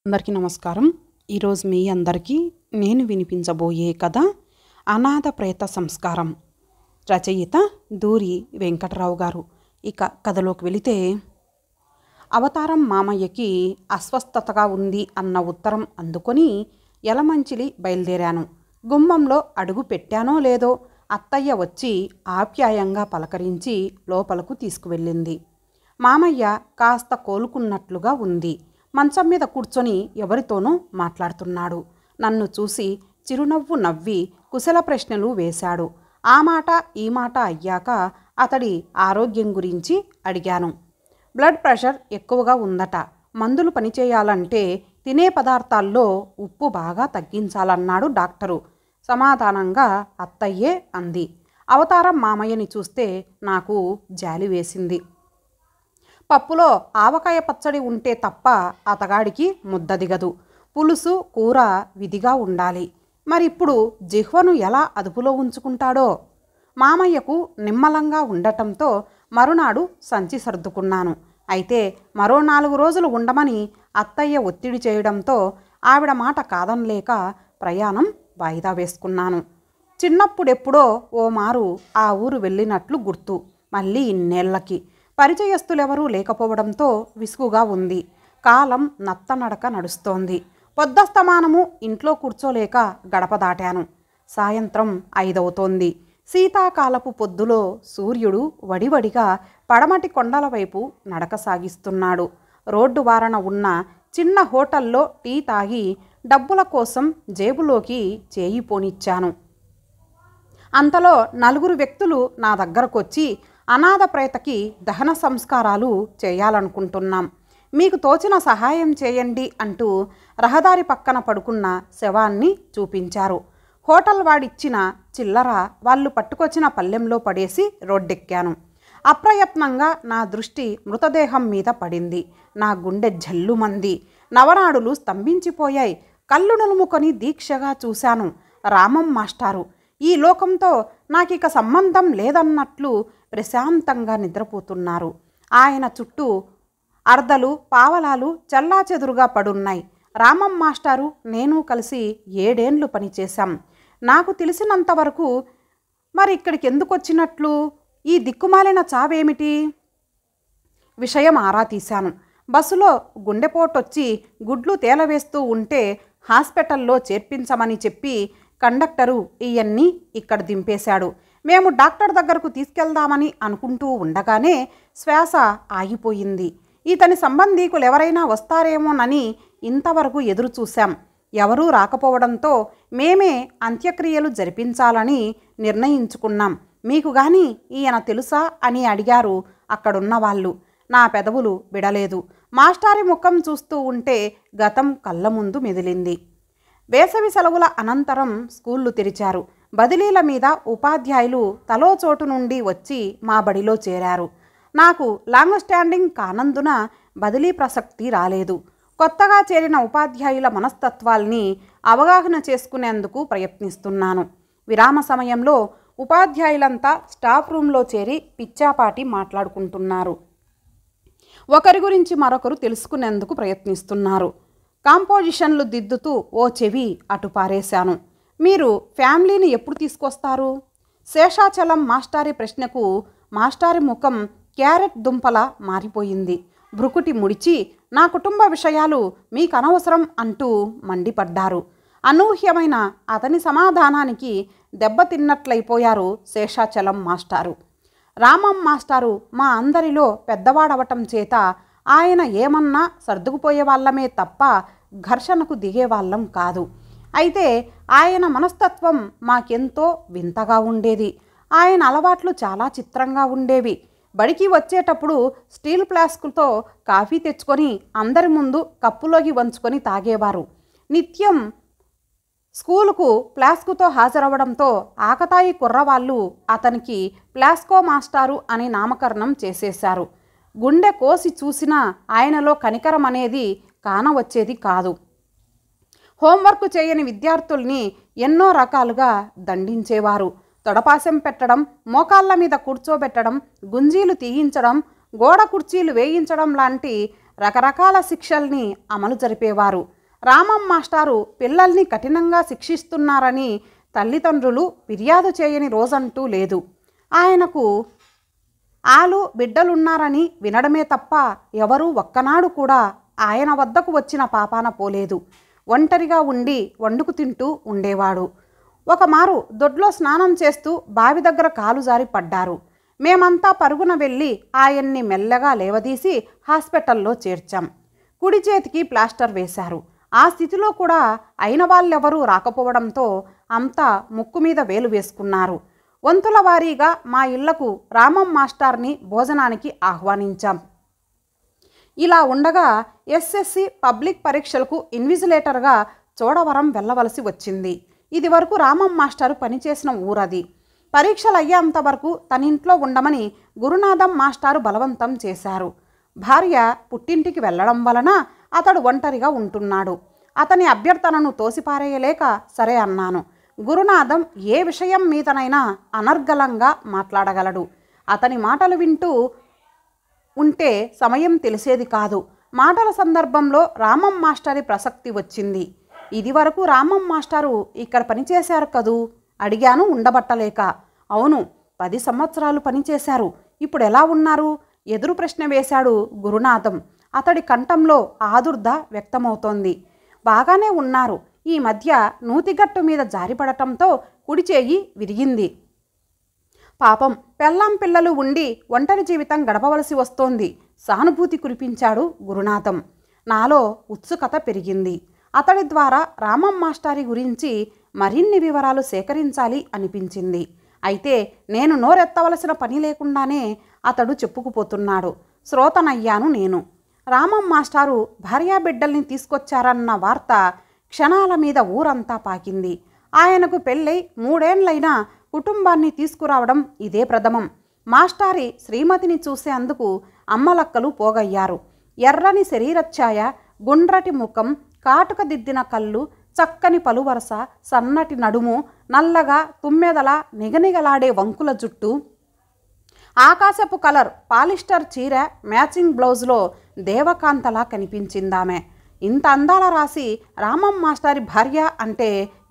అందరికీ నమస్కారం. ఈరోజు మీ అందరికీ నేను వినిపించబోయే కథ అనాథ ప్రేత సంస్కారం. రచయిత దూరి వెంకటరావు గారు. ఇక కథలోకి వెళితే, అవతారం మామయ్యకి అస్వస్థతగా ఉంది అన్న ఉత్తరం అందుకొని యలమంచిలి బయలుదేరాను. గుమ్మంలో అడుగు పెట్టానో లేదో అత్తయ్య వచ్చి ఆప్యాయంగా పలకరించి లోపలకు తీసుకువెళ్ళింది. మామయ్య కాస్త కోలుకున్నట్లుగా ఉంది. మంచం మీద కూర్చొని ఎవరితోనో మాట్లాడుతున్నాడు. నన్ను చూసి చిరునవ్వు నవ్వి కుశల ప్రశ్నలు వేశాడు. ఆ మాట ఈ మాట అయ్యాక అతడి ఆరోగ్యం గురించి అడిగాను. బ్లడ్ ప్రెషర్ ఎక్కువగా ఉందట. మందులు పనిచేయాలంటే తినే పదార్థాల్లో ఉప్పు బాగా తగ్గించాలన్నాడు డాక్టరు. సమాధానంగా అత్తయ్యే అంది. అవతారం మామయ్యని చూస్తే నాకు జాలి వేసింది. పప్పులో ఆవకాయ పచ్చడి ఉంటే తప్ప అతగాడికి ముద్ద దిగదు. పులుసు కూర విధిగా ఉండాలి. మరిప్పుడు జిహ్వను ఎలా అదుపులో ఉంచుకుంటాడో. మామయ్యకు నిమ్మలంగా ఉండటంతో మరునాడు సంచి సర్దుకున్నాను. అయితే మరో 4 రోజులు ఉండమని అత్తయ్య ఒత్తిడి చేయడంతో ఆవిడ మాట కాదనలేక ప్రయాణం వాయిదా వేసుకున్నాను. చిన్నప్పుడెప్పుడో ఓ మారు ఆ ఊరు వెళ్ళినట్లు గుర్తు. మళ్ళీ ఇన్నేళ్లకి పరిచయస్తులెవరూ లేకపోవడంతో విసుగుగా ఉంది. కాలం నత్తనడక నడుస్తోంది. పొద్దస్తమానము ఇంట్లో కూర్చోలేక గడప దాటాను. సాయంత్రం 5 అవుతోంది. శీతాకాలపు పొద్దులో సూర్యుడు వడివడిగా పడమటి కొండల వైపు నడక సాగిస్తున్నాడు. రోడ్డు వారన ఉన్న చిన్న హోటల్లో టీ తాగి డబ్బుల కోసం జేబులోకి చేయి పోనిచ్చాను. అంతలో 4 వ్యక్తులు నా దగ్గరకొచ్చి, అనాథ ప్రేతకి దహన సంస్కారాలు చేయాలనుకుంటున్నాం, మీకు తోచిన సహాయం చేయండి అంటూ రహదారి పక్కన పడుకున్న శవాన్ని చూపించారు. హోటల్ వాడిచ్చిన చిల్లర వాళ్ళు పట్టుకొచ్చిన పల్లెంలో పడేసి రోడ్డెక్కాను. అప్రయత్నంగా నా దృష్టి మృతదేహం మీద పడింది. నా గుండె జల్లుమంది. నవనాడులు స్తంభించిపోయాయి. కళ్ళు నులుముకొని దీక్షగా చూశాను. రామం మాస్టారు ఈ లోకంతో నాకిక సంబంధం లేదన్నట్లు ప్రశాంతంగా నిద్రపోతున్నారు. ఆయన చుట్టూ అర్ధలు పావలాలు చల్లాచెదురుగా పడున్నాయి. రామం మాస్టారు నేను కలిసి 7 ఏండ్లు పనిచేశాం. నాకు తెలిసినంతవరకు మరి ఇక్కడికి ఎందుకు వచ్చినట్లు? ఈ దిక్కుమాలిన చావేమిటి? విషయం ఆరా తీశాను. బస్సులో గుండెపోటొచ్చి గుడ్లు తేలవేస్తూ ఉంటే హాస్పిటల్లో చేర్పించమని చెప్పి కండక్టరు ఇవన్నీ ఇక్కడ దింపేశాడు. మేము డాక్టర్ దగ్గరకు తీసుకెళ్దామని అనుకుంటూ ఉండగానే శ్వాస ఆగిపోయింది. ఇతని సంబంధీకులు ఎవరైనా వస్తారేమోనని ఇంతవరకు ఎదురు చూశాం. ఎవరూ రాకపోవడంతో మేమే అంత్యక్రియలు జరిపించాలని నిర్ణయించుకున్నాం. మీకు గాని ఈయన తెలుసా అని అడిగారు అక్కడున్న వాళ్ళు. నా పెదవులు విడలేదు. మాస్టారి ముఖం చూస్తూ ఉంటే గతం కళ్ళ ముందు మెదిలింది. వేసవి సెలవుల అనంతరం స్కూళ్ళు తెరిచారు. బదిలీల మీద ఉపాధ్యాయులు తలో చోటు నుండి వచ్చి మా బడిలో చేరారు. నాకు లాంగ్ స్టాండింగ్ కానందున బదిలీ ప్రసక్తి రాలేదు. కొత్తగా చేరిన ఉపాధ్యాయుల మనస్తత్వాల్ని అవగాహన చేసుకునేందుకు ప్రయత్నిస్తున్నాను. విరామ సమయంలో ఉపాధ్యాయులంతా స్టాఫ్ రూమ్లో చేరి పిచ్చాపాటి మాట్లాడుకుంటున్నారు. ఒకరి గురించి మరొకరు తెలుసుకునేందుకు ప్రయత్నిస్తున్నారు. కాంపోజిషన్లు దిద్దుతూ ఓ చెవి అటు పారేశాను. మీరు ఫ్యామిలీని ఎప్పుడు తీసుకొస్తారు? శేషాచలం మాస్టారి ప్రశ్నకు మాస్టారి ముఖం క్యారెట్ దుంపలా మారిపోయింది. భృకుటి ముడిచి నా కుటుంబ విషయాలు మీకు అనవసరం అంటూ మండిపడ్డారు. అనూహ్యమైన అతని సమాధానానికి దెబ్బతిన్నట్లయిపోయారు శేషాచలం మాస్టారు. రామం మాస్టారు మా అందరిలో పెద్దవాడవటం చేత ఆయన ఏమన్నా సర్దుకుపోయే వాళ్ళమే తప్ప ఘర్షణకు దిగేవాళ్ళం కాదు. అయితే ఆయన మనస్తత్వం మాకెంతో వింతగా ఉండేది. ఆయన అలవాట్లు చాలా చిత్రంగా ఉండేవి. బడికి వచ్చేటప్పుడు స్టీల్ ఫ్లాస్కుతో కాఫీ తెచ్చుకొని అందరి ముందు కప్పులోకి వంచుకొని తాగేవారు. నిత్యం స్కూలుకు ఫ్లాస్కుతో హాజరవడంతో ఆకతాయి కుర్రవాళ్ళు అతనికి ఫ్లాస్కో మాస్టారు అని నామకరణం చేసేశారు. గుండె కోసి చూసినా ఆయనలో కనికరం అనేది కానవచ్చేది కాదు. హోంవర్క్ చేయని విద్యార్థుల్ని ఎన్నో రకాలుగా దండించేవారు. తొడపాశం పెట్టడం, మోకాళ్ళ మీద కూర్చోబెట్టడం, గుంజీలు తీయించడం, గోడ కుర్చీలు వేయించడం లాంటి రకరకాల శిక్షల్ని అమలు జరిపేవారు. రామం మాస్టారు పిల్లల్ని కఠినంగా శిక్షిస్తున్నారని తల్లిదండ్రులు ఫిర్యాదు చేయని రోజంటూ లేదు. ఆయనకు ఆలు బిడ్డలున్నారని వినడమే తప్ప ఎవరూ ఒక్కనాడు కూడా ఆయన వద్దకు వచ్చిన పాపాన పోలేదు. ఒంటరిగా ఉండి వండుకు తింటూ ఉండేవాడు. ఒకమారు దొడ్లో స్నానం చేస్తూ బావి దగ్గర కాలు జారి పడ్డారు. మేమంతా పరుగున వెళ్ళి ఆయన్ని మెల్లగా లేవదీసి హాస్పిటల్లో చేర్చాం. కుడి చేతికి ప్లాస్టర్ వేశారు. ఆ స్థితిలో కూడా అయిన వాళ్ళెవరూ రాకపోవడంతో అంతా ముక్కు మీద వేలు వేసుకున్నారు. వంతుల వారీగా మా ఇళ్లకు రామం మాస్టార్ని భోజనానికి ఆహ్వానించాం. ఇలా ఉండగా ఎస్ఎస్సి పబ్లిక్ పరీక్షలకు ఇన్విజిలేటర్గా చోడవరం వెళ్ళవలసి వచ్చింది. ఇది వరకు రామం మాస్టారు పనిచేసిన ఊరది. పరీక్షలు అయ్యేంతవరకు తన ఇంట్లో ఉండమని గురునాథం మాస్టారు బలవంతం చేశారు. భార్య పుట్టింటికి వెళ్ళడం వలన అతడు ఒంటరిగా ఉంటున్నాడు. అతని అభ్యర్థనను తోసిపారేయలేక సరే అన్నాను. గురునాథం ఏ విషయం మీదనైనా అనర్గళంగా మాట్లాడగలడు. అతని మాటలు వింటూ ఉంటే సమయం తెలిసేది కాదు. మాటల సందర్భంలో రామం మాస్టారి ప్రసక్తి వచ్చింది. ఇది వరకు రామం మాస్టారు ఇక్కడ పనిచేశారు కదూ అడిగాను ఉండబట్టలేక. అవును, 10 సంవత్సరాలు పనిచేశారు. ఇప్పుడు ఎలా ఉన్నారు? ఎదురు ప్రశ్న వేశాడు గురునాథం. అతడి కంఠంలో ఆదుర్ద వ్యక్తమవుతోంది. బాగానే ఉన్నారు. ఈ మధ్య నూతిగట్టు మీద జారిపడటంతో కుడి చేయి విరిగింది. పాపం పెళ్ళాం పిల్లలు ఉండి ఒంటరి జీవితం గడపవలసి వస్తోంది. సానుభూతి కురిపించాడు గురునాథం. నాలో ఉత్సుకత పెరిగింది. అతడి ద్వారా రామం మాస్టారి గురించి మరిన్ని వివరాలు సేకరించాలి అనిపించింది. అయితే నేను నోరెత్తవలసిన పని లేకుండానే అతడు చెప్పుకుపోతున్నాడు. శ్రోతనయ్యాను నేను. రామం మాస్టారు భార్యాబిడ్డల్ని తీసుకొచ్చారన్న వార్త క్షణాల మీద ఊరంతా పాకింది. ఆయనకు పెళ్ళై 3 ఏళ్లైనా కుటుంబాన్ని తీసుకురావడం ఇదే ప్రథమం. మాస్టారి శ్రీమతిని చూసేందుకు అమ్మలక్కలు పోగయ్యారు. ఎర్రని శరీరఛాయ, గుండ్రటి ముఖం, కాటుక దిద్దిన కళ్ళు, చక్కని పలువరస, సన్నటి నడుము, నల్లగా తుమ్మెదల నిగనిగలాడే వంకుల జుట్టు, ఆకాశపు కలర్ పాలిస్టర్ చీర, మ్యాచింగ్ బ్లౌజ్లో దేవకాంతలా కనిపించిందామె. ఇంత అందాల రాసి రామం మాస్టారి భార్య అంటే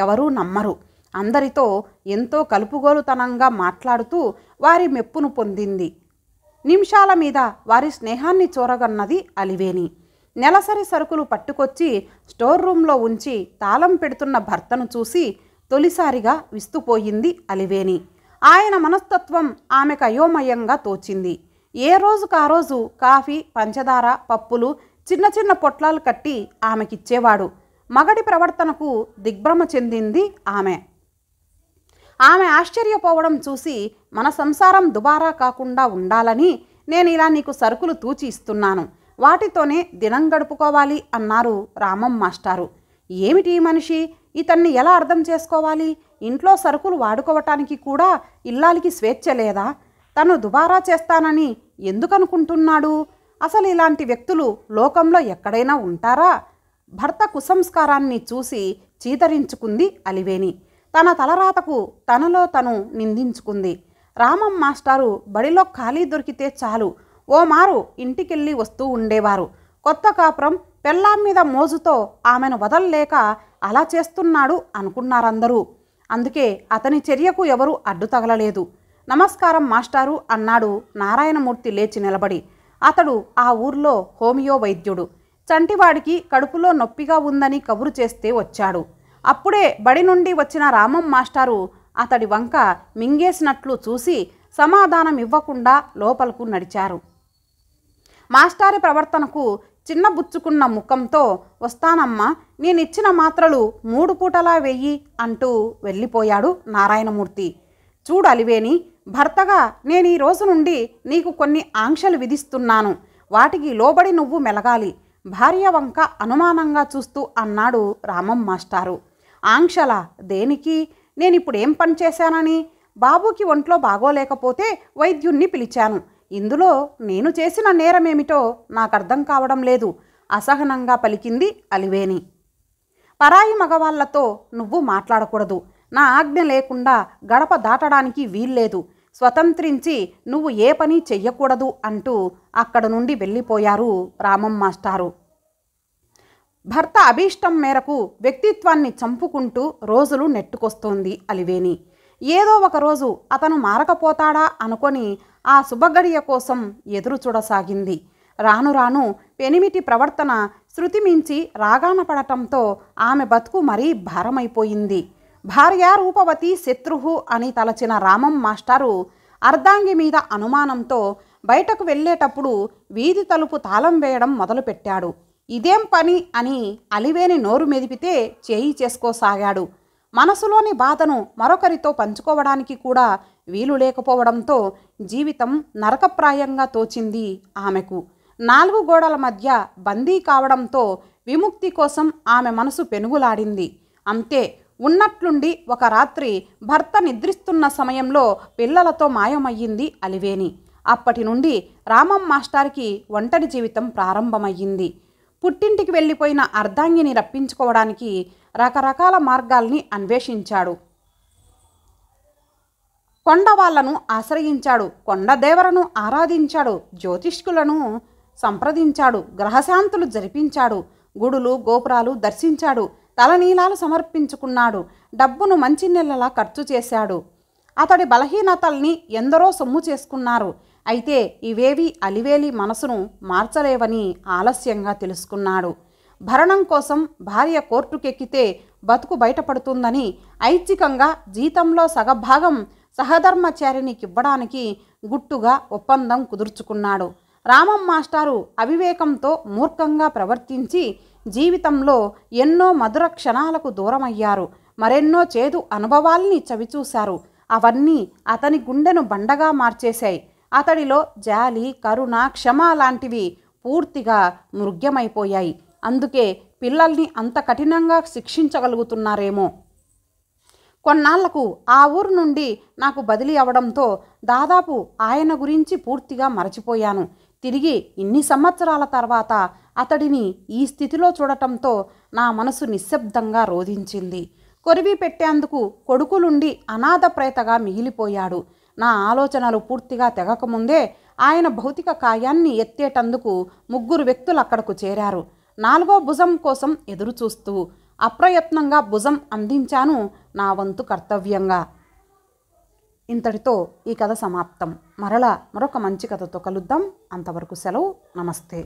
ఎవరూ నమ్మరు. అందరితో ఎంతో కలుపుగోలుతనంగా మాట్లాడుతూ వారి మెప్పును పొందింది. నిమిషాల మీద వారి స్నేహాన్ని చూరగన్నది అలివేణి. నెలసరి సరుకులు పట్టుకొచ్చి స్టోర్ రూంలో ఉంచి తాళం పెడుతున్న భర్తను చూసి తొలిసారిగా విస్తుపోయింది అలివేణి. ఆయన మనస్తత్వం ఆమెకు అయోమయంగా తోచింది. ఏ రోజుకు ఆ రోజు కాఫీ, పంచదార, పప్పులు చిన్న చిన్న పొట్లాలు కట్టి ఆమెకిచ్చేవాడు. మగడి ప్రవర్తనకు దిగ్భ్రమ చెందింది ఆమె. ఆమె ఆశ్చర్యపోవడం చూసి మన సంసారం దుబారా కాకుండా ఉండాలని నేను ఇలా నీకు సరుకులు తూచి ఇస్తున్నాను. వాటితోనే దినం గడుపుకోవాలి అన్నారు రామం మాస్టారు. ఏమిటి మనిషి? ఇతన్ని ఎలా అర్థం చేసుకోవాలి? ఇంట్లో సరుకులు వాడుకోవటానికి కూడా ఇల్లాలికి స్వేచ్ఛ లేదా? తను దుబారా చేస్తానని ఎందుకనుకుంటున్నాడు? అసలు ఇలాంటి వ్యక్తులు లోకంలో ఎక్కడైనా ఉంటారా? భర్త కుసంస్కారాన్ని చూసి చీదరించుకుంది అలివేణి. తన తలరాతకు తనలో తను నిందించుకుంది. రామం మాస్టారు బడిలో ఖాళీ దొరికితే చాలు ఓ మారు ఇంటికెళ్ళి వస్తూ ఉండేవారు. కొత్త కాపురం, పెళ్ళాం మీద మోజుతో ఆమెను వదల్లేక అలా చేస్తున్నాడు అనుకున్నారందరూ. అందుకే అతని చర్యకు ఎవరూ అడ్డు తగలలేదు. నమస్కారం మాస్టారు అన్నాడు నారాయణమూర్తి లేచి నిలబడి. అతడు ఆ ఊర్లో హోమియో వైద్యుడు. చంటివాడికి కడుపులో నొప్పిగా ఉందని కబురు చేస్తే వచ్చాడు. అప్పుడే బడి నుండి వచ్చిన రామం మాస్టారు అతడి వంక మింగేసినట్లు చూసి సమాధానం ఇవ్వకుండా లోపలకు నడిచారు. మాస్టారి ప్రవర్తనకు చిన్నబుచ్చుకున్న ముఖంతో వస్తానమ్మా, నేనిచ్చిన మాత్రలు 3 పూటలా వెయ్యి అంటూ వెళ్ళిపోయాడు నారాయణమూర్తి. చూడు అలివేణి, భర్తగా నేను ఈ రోజు నుండి నీకు కొన్ని ఆంక్షలు విధిస్తున్నాను. వాటికి లోబడి నువ్వు మెలగాలి. భార్య వంక అనుమానంగా చూస్తూ అన్నాడు రామం మాస్టారు. ఆంక్షలా? దేనికి? నేనిప్పుడేం పని చేశానని? బాబుకి ఒంట్లో బాగోలేకపోతే వైద్యుణ్ణి పిలిచాను. ఇందులో నేను చేసిన నేరమేమిటో నాకు అర్థం కావడం లేదు అసహనంగా పలికింది అలివేణి. పరాయి మగవాళ్లతో నువ్వు మాట్లాడకూడదు. నా ఆజ్ఞ లేకుండా గడప దాటడానికి వీల్లేదు. స్వతంత్రించి నువ్వు ఏ పని చెయ్యకూడదు అంటూ అక్కడ నుండి వెళ్ళిపోయారు రామం మాస్టారు. భర్త అభీష్టం మేరకు వ్యక్తిత్వాన్ని చంపుకుంటూ రోజులు నెట్టుకొస్తోంది అలివేణి. ఏదో ఒకరోజు అతను మారకపోతాడా అనుకొని ఆ శుభగడియ కోసం ఎదురు చూడసాగింది. రాను రాను పెనిమిటి ప్రవర్తన శృతిమించి రాగాన పడటంతో ఆమె బతుకు మరీ భారమైపోయింది. భార్యా రూపవతి శత్రుహు అని తలచిన రామం మాస్టారు అర్ధాంగి మీద అనుమానంతో బయటకు వెళ్ళేటప్పుడు వీధి తలుపు తాళం వేయడం మొదలుపెట్టాడు. ఇదేం పని అని అలివేణి నోరు మెదిపితే చేయి చేసుకోసాగాడు. మనసులోని బాధను మరొకరితో పంచుకోవడానికి కూడా వీలు లేకపోవడంతో జీవితం నరకప్రాయంగా తోచింది ఆమెకు. 4 గోడల మధ్య బందీ కావడంతో విముక్తి కోసం ఆమె మనసు పెనుగులాడింది. అంతే, ఉన్నట్లుండి ఒక రాత్రి భర్త నిద్రిస్తున్న సమయంలో పిల్లలతో మాయమయ్యింది అలివేణి. అప్పటి నుండి రామం మాస్టార్కి ఒంటరి జీవితం ప్రారంభమయ్యింది. పుట్టింటికి వెళ్ళిపోయిన అర్ధాంగిని రప్పించుకోవడానికి రకరకాల మార్గాల్ని అన్వేషించాడు. కొండవాళ్లను ఆశ్రయించాడు, కొండదేవరను ఆరాధించాడు, జ్యోతిష్కులను సంప్రదించాడు, గ్రహశాంతులు జరిపించాడు, గుడులు గోపురాలు దర్శించాడు, తలనీలాలు సమర్పించుకున్నాడు, డబ్బును మంచినీళ్ళలా ఖర్చు చేశాడు. అతడి బలహీనతల్ని ఎందరో సొమ్ము చేసుకున్నారు. అయితే ఇవేవి అలివేలి మనసును మార్చలేవని ఆలస్యంగా తెలుసుకున్నాడు. భరణం కోసం భార్య కోర్టుకెక్కితే బతుకు బయటపడుతుందని ఐచ్ఛికంగా జీతంలో సగభాగం సహధర్మచారినికివ్వడానికి గుట్టుగా ఒప్పందం కుదుర్చుకున్నాడు. రామం మాస్టారు అవివేకంతో మూర్ఖంగా ప్రవర్తించి జీవితంలో ఎన్నో మధుర క్షణాలకు దూరమయ్యారు. మరెన్నో చేదు అనుభవాల్ని చవిచూశారు. అవన్నీ అతని గుండెను బండగా మార్చేశాయి. అతడిలో జాలి, కరుణ, క్షమ లాంటివి పూర్తిగా మృగ్యమైపోయాయి. అందుకే పిల్లల్ని అంత కఠినంగా శిక్షించగలుగుతున్నారేమో. కొన్నాళ్లకు ఆ ఊరు నుండి నాకు బదిలీ అవడంతో దాదాపు ఆయన గురించి పూర్తిగా మరచిపోయాను. తిరిగి ఇన్ని సంవత్సరాల తర్వాత అతడిని ఈ స్థితిలో చూడటంతో నా మనసు నిశ్శబ్దంగా రోధించింది. కొరివి పెట్టేందుకు కొడుకులుండి అనాథ ప్రేతగా మిగిలిపోయాడు. నా ఆలోచనలు పూర్తిగా తెగకముందే ఆయన భౌతిక కాయాన్ని ఎత్తేటందుకు 3 వ్యక్తులు అక్కడకు చేరారు. 4వ భుజం కోసం ఎదురుచూస్తూ అప్రయత్నంగా భుజం అందించాను, నా వంతు కర్తవ్యంగా. ఇంతటితో ఈ కథ సమాప్తం. మరలా మరొక మంచి కథతో కలుద్దాం. అంతవరకు సెలవు. నమస్తే.